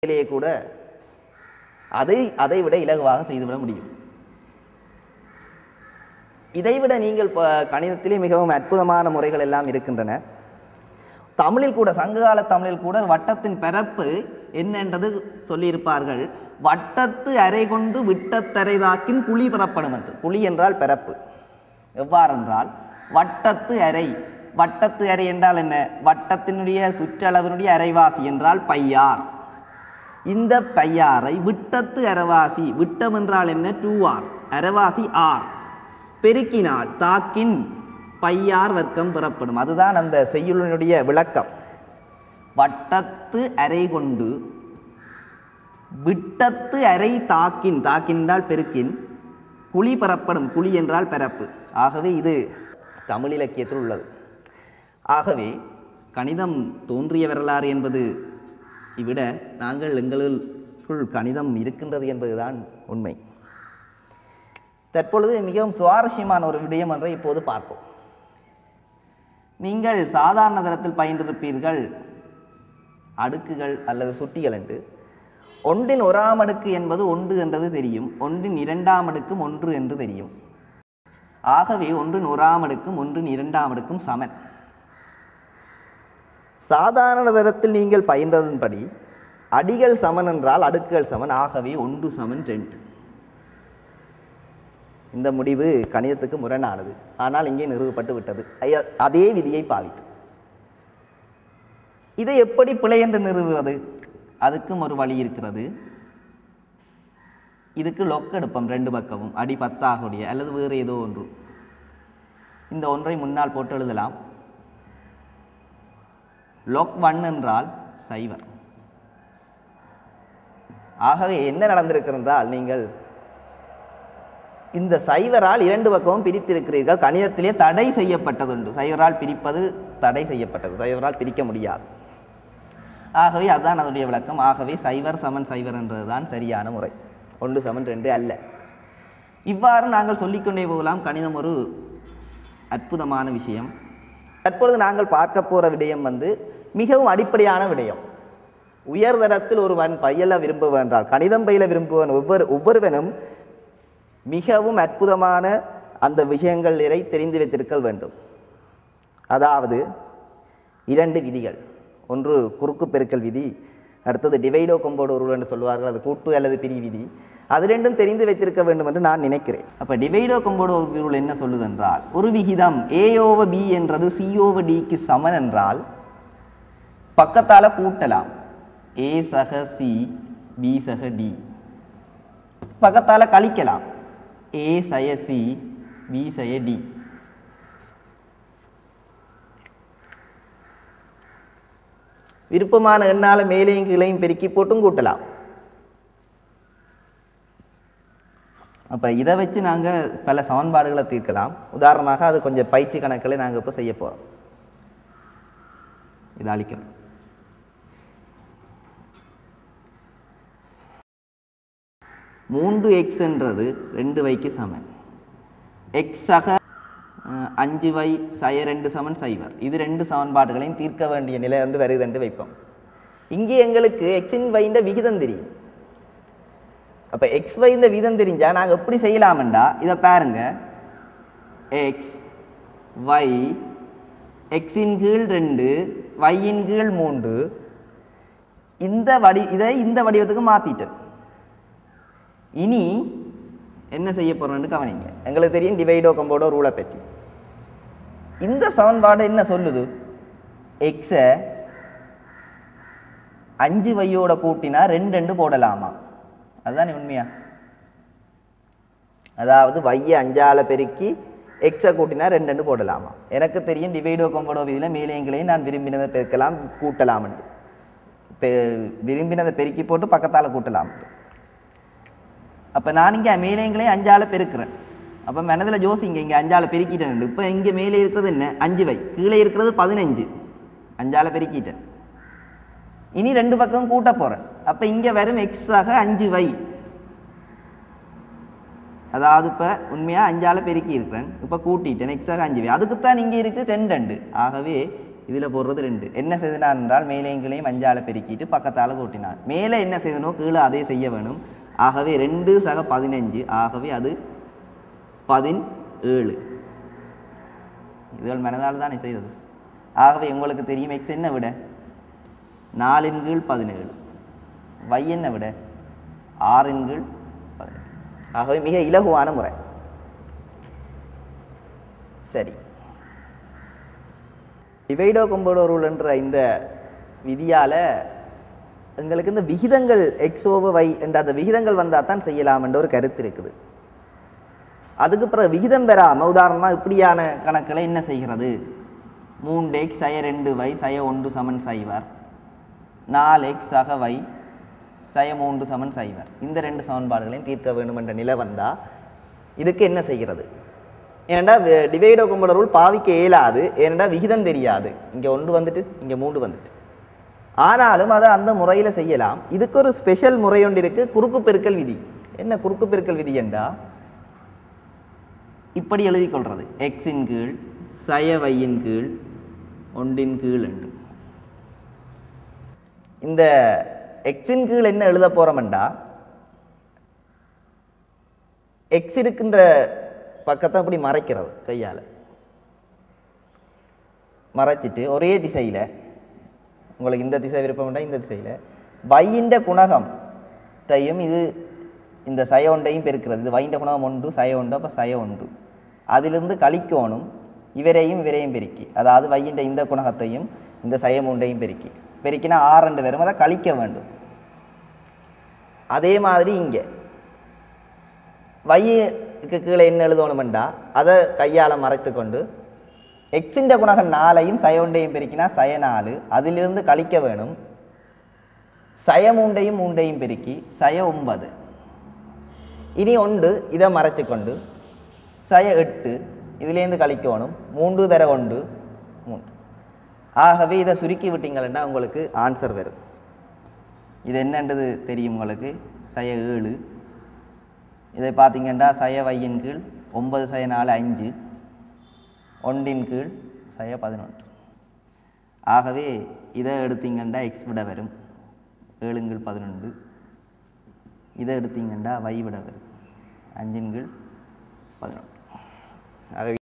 வேலையை கூட அதை விட இலகுவாக செய்துவிட முடியும். இதைவிட நீங்கள் கணிதத்திலே மிகவும் அற்புதமான முறைகள் எல்லாம் இருக்கின்றன. தமிழில் கூட சங்ககால தமிழில் கூட வட்டத்தின் பரப்பு என்னென்றது சொல்லியிருப்பார்கள். வட்டத்து அரை கொண்டு விட்டத்தரைதாக்கின் குழி பெறப்படும் என்று. குழி என்றால் பரப்பு. எவ்வாறென்றால் வட்டத்து அரை. வட்டத்து அரை என்றால் என்ன? வட்டத்தினுடைய சுற்றளவினுடைய அரைவாசி என்றால் பையார். இந்த பையாரை விட்டத்து அரைவாசி, விட்டம் என்றால் என்ன? 2r, அரைவாசி r, பெருக்கினால் தாக்கின் பையார் வர்க்கம் பெறப்படும். அதுதான் அந்த செய்யுளினுடைய விளக்கம். வட்டத்து அரை கொண்டு விட்டத்து அரை தாக்கின், தாக்கின் என்றால் பெருக்கின், குழி பெறப்படும். குழி என்றால் பரப்பு. ஆகவே இது தமிழ் இலக்கியத்தில் உள்ளது. ஆகவே கணிதம் தோன்றிய வரலாறு என்பது இவ்விட நாங்கள் எங்களுக்குள் கணிதம் இருக்கின்றது என்பதுதான் உண்மை. தற்பொழுது மிகவும் சுவாரஸ்யமான ஒரு விடயம் ஒன்றை இப்போது பார்ப்போம். நீங்கள் சாதாரண தரத்தில் பயின்றிருப்பீர்கள் அடுக்குகள் அல்லது சுட்டிகள் என்று. ஒன்றின் ஒராம் அடுக்கு என்பது 1 என்றது தெரியும். ஒன்றின் இரண்டாம் அடுக்கும் 1 என்று தெரியும். ஆகவே ஒன்றின் ஒராம் அடுக்கும் ஒன்றின் இரண்டாம் அடுக்கும் சமன். சாதாரண தரத்தில் நீங்கள் பயின்றதன்படி அடிகள் சமன் என்றால் அடுக்குகள் சமன். ஆகவே 1 சமன் 2. இந்த முடிவு கணிதத்துக்கு முரணானது. ஆனால் இங்கே நிறுவப்பட்டு விட்டது அதே விதியை பாவித்து. இதை எப்படி பிழை என்று நிறுவுவது? அதுக்கும் ஒரு வழி இருக்கிறது. இதுக்கு லொக் எடுப்போம். 2 பக்கமும் அடி 10 ஆகுடைய அல்லது வேறு ஏதோ ஒன்று. இந்த ஒன்றை முன்னால் போட்டு எழுதலாம். log 1 என்றால் 0. ஆகவே என்ன நடந்திருக்கிறென்றால் நீங்கள் இந்த 0ஆல் 2 பக்கமும் பிரித்திருக்கிறீர்கள். கணிதத்திலே தடை செய்யப்பட்டதுண்டு. 0ஆல் பிரிப்பது தடை செய்யப்பட்டது. 0ஆல் பிரிக்க முடியாது. ஆகவே அதுதான் அதனுடைய விளக்கம். ஆகவே 0 சமன் 0 என்றதுதான் சரியான முறை. 1 சமன் 2 அல்ல. இவ்வாறு நாங்கள் சொல்லிக்கொண்டே போகலாம். கணிதம் ஒரு அற்புதமான விஷயம். தற்பொழுது நாங்கள் பார்க்க போகிற விடயம் மிகவும் அடிப்படையான விடயம். உயர்தரத்தில் ஒருவன் பயில விரும்புவன் என்றால், கணிதம் பயில விரும்புவன் ஒவ்வொருவனும் மிகவும் அற்புதமான அந்த விஷயங்களை தெரிந்து வைத்திருக்க வேண்டும். அதாவது 2 விதிகள். ஒன்று குறுக்கு பெருக்கல் விதி, அடுத்தது டிவைடோ கொம்போடோ ரூல் என்று சொல்வார்கள். அது கூட்டு அல்லது பிரி விதி. அது 2ம் தெரிந்து வைத்திருக்க வேண்டும் என்று நான் நினைக்கிறேன். அப்போ டிவைடோ கொம்போடோ ரூல் என்ன சொல்லுது என்றால், ஒரு விகிதம் a/b என்றது c/dக்கு சமன் என்றால் பக்கத்தால் கூட்டலாம். a சக c, b சக d. பக்கத்தால் கழிக்கலாம். a சய c, b சய d. விருப்பமான எண்ணால் மேலையும் கீழையும் பெருக்கி போட்டும் கூட்டலாம். அப்போ இதை வச்சு நாங்கள் பல சமன்பாடுகளை தீர்க்கலாம். உதாரணமாக அது கொஞ்சம் பயிற்சி கணக்களை நாங்கள் இப்போ செய்ய போகிறோம். இதை அழிக்கிறோம். மூன்று எக்ஸ் என்றது 2yக்கு சமன். எக்ஸ் சக 5y சய 2 சமன் 0. இது 2 சமன்பாடுகளையும் தீர்க்க வேண்டிய நிலை வருது என்று வைப்போம். இங்கே எங்களுக்கு எக்ஸின் வைந்த விகிதம் தெரியும். அப்போ எக்ஸ் வைந்த விகிதம் தெரிஞ்சால் நாங்கள் எப்படி செய்யலாம்டா, இதை பாருங்க. எக்ஸ் y எக்ஸின் கீழ் 2 yன் கீழ் 3 இதை இந்த வடிவத்துக்கு மாற்றிட்டேன். இனி என்ன செய்ய போகிறோன்னு கவனிங்க. எங்களுக்கு தெரியும் டிவைடோ கொம்போடோ ரூலை பற்றி. இந்த சமன்பாடு என்ன சொல்லுது? எக்ஸை 5yயோட கூட்டினா 2 போடலாமா? அதுதானே உண்மையா? அதாவது yயை 5ஆல் பெருக்கி எக்ஸை கூட்டினா 2 போடலாமா? எனக்கு தெரியும் டிவைடோ கொம்போடோ விதியில் மேலேங்களையும் நான் விரும்பினதை பெருக்கலாம் கூட்டலாம். விரும்பினதை பெருக்கி போட்டு பக்கத்தால் கூட்டலாம். அப்போ நான் இங்கே மேலேங்களையும் 5ஆல் பெருக்கிறேன். அப்போ மனதில் ஜோசிங்க இங்கே 5ஆல் பெருக்கிட்டேன். இப்போ இங்கே மேலே இருக்கிறது என்ன? 5y, கீழே இருக்கிறது 15. 5ஆல் பெருக்கிட்டேன். இனி 2 பக்கம் கூட்ட போகிறேன். அப்போ இங்கே வரும் எக்ஸாக 5y. அதாவது இப்போ உண்மையாக 5ஆல் பெருக்கி இருக்கிறேன். இப்போ கூட்டிட்டேன். எக்ஸாக 5y. அதுக்குத்தான் இங்கே இருக்குது 2. ஆகவே இதில் போடுறது 2. என்ன செய்தனான் என்றால் மேலையும் கீழையும் 5ஆல் பெருக்கிட்டு பக்கத்தால் கூட்டினான். மேலே என்ன செய்தனோ கீழே அதே செய்ய வேணும். ஆகவே 2 சக 15, ஆகவே அது 17. இதுகள் மனதால் தானே செய்தது. ஆகவே உங்களுக்கு தெரியும் எக்ஸ் என்ன விட 4/17, y என்ன விட 6/17. ஆகவே மிக இலகுவான முறை. சரி, டிவைடோ கொம்போடோ ரூல் என்ற இந்த விதியால் எங்களுக்கு இந்த விகிதங்கள் x/y என்ற அந்த விகிதங்கள் வந்தால் தான் செய்யலாம் என்ற ஒரு கருத்து இருக்குது. அதுக்கு பிறகு விகிதம் பெறாமல் உதாரணமாக இப்படியான கணக்கில் என்ன செய்கிறது? 3x சய 2y சய 1 சமன் 0, 4x சக y சய 3 சமன் 0. இந்த 2 சமன்பாடுகளையும் தீர்க்க வேண்டும் என்ற நிலை வந்தால் இதுக்கு என்ன செய்கிறது? ஏனெண்டா டிவைடோ கொம்போடோ ரூல் பாவிக்க இயலாது. ஏனெண்டா விகிதம் தெரியாது. இங்கே 1 வந்துட்டு இங்கே 3 வந்துட்டு. ஆனாலும் அதை அந்த முறையில் செய்யலாம். இதுக்கு ஒரு ஸ்பெஷல் முறை ஒன்று இருக்குது, குறுக்கு பெருக்கல் விதி. என்ன குறுக்கு பெருக்கல் விதி என்றா இப்படி எழுதி கொள்வது எக்ஸின் கீழ் சய வையின் கீழ் 1 கீழ் என்று. இந்த எக்ஸின் கீழ் என்ன எழுத போகிறோம்டா எக்ஸ் இருக்கின்ற பக்கத்தை அப்படி மறைக்கிறது, கையால் மறைச்சிட்டு ஒரே திசையில், உங்களுக்கு இந்த திசை விருப்பம்டா இந்த திசையில் வையின்ற குணகத்தையும் இது இந்த சய 1ஐயும் பெருக்கிறது. இது வையின்ற குணகம் 1 சய 1, அப்போ சய 1 அதிலிருந்து கழிக்கணும் இவரையும் பெருக்கி, அதாவது வையின்ற இந்த குணகத்தையும் இந்த சய 3ஐயும் பெருக்கினா 6 வரும், அதை கழிக்க வேண்டும். அதே மாதிரி இங்கே வைக்கு கீழே என்ன எழுதணுமெண்டா அதை கையால் மறைத்து கொண்டு எக்ஸின்ற குணகம் 4ஐயும் சய 1ஐயும் பெருக்கினா சய 4, அதிலிருந்து கழிக்க வேணும் சய 3ஐயும் பெருக்கி சய 9. இனி 1 இதை மறைச்சு கொண்டு சய 8 இதிலேருந்து கழிக்கணும் 3 தர 1 3. ஆகவே இதை சுருக்கி விட்டீங்கன்னா உங்களுக்கு ஆன்சர் வரும். இது என்னன்றது தெரியும் உங்களுக்கு, சய 7. இதை பார்த்தீங்கன்னா சய வையின் கீழ் 9 சய 4 5, 1 கீழ் சய 11. ஆகவே இதை எடுத்தீங்கன்னா எக்ஸ் விட வரும் 7 கீழ் 11. இதை எடுத்தீங்கன்னா y விட வரும் 5 கீழ் 11. ஆகவே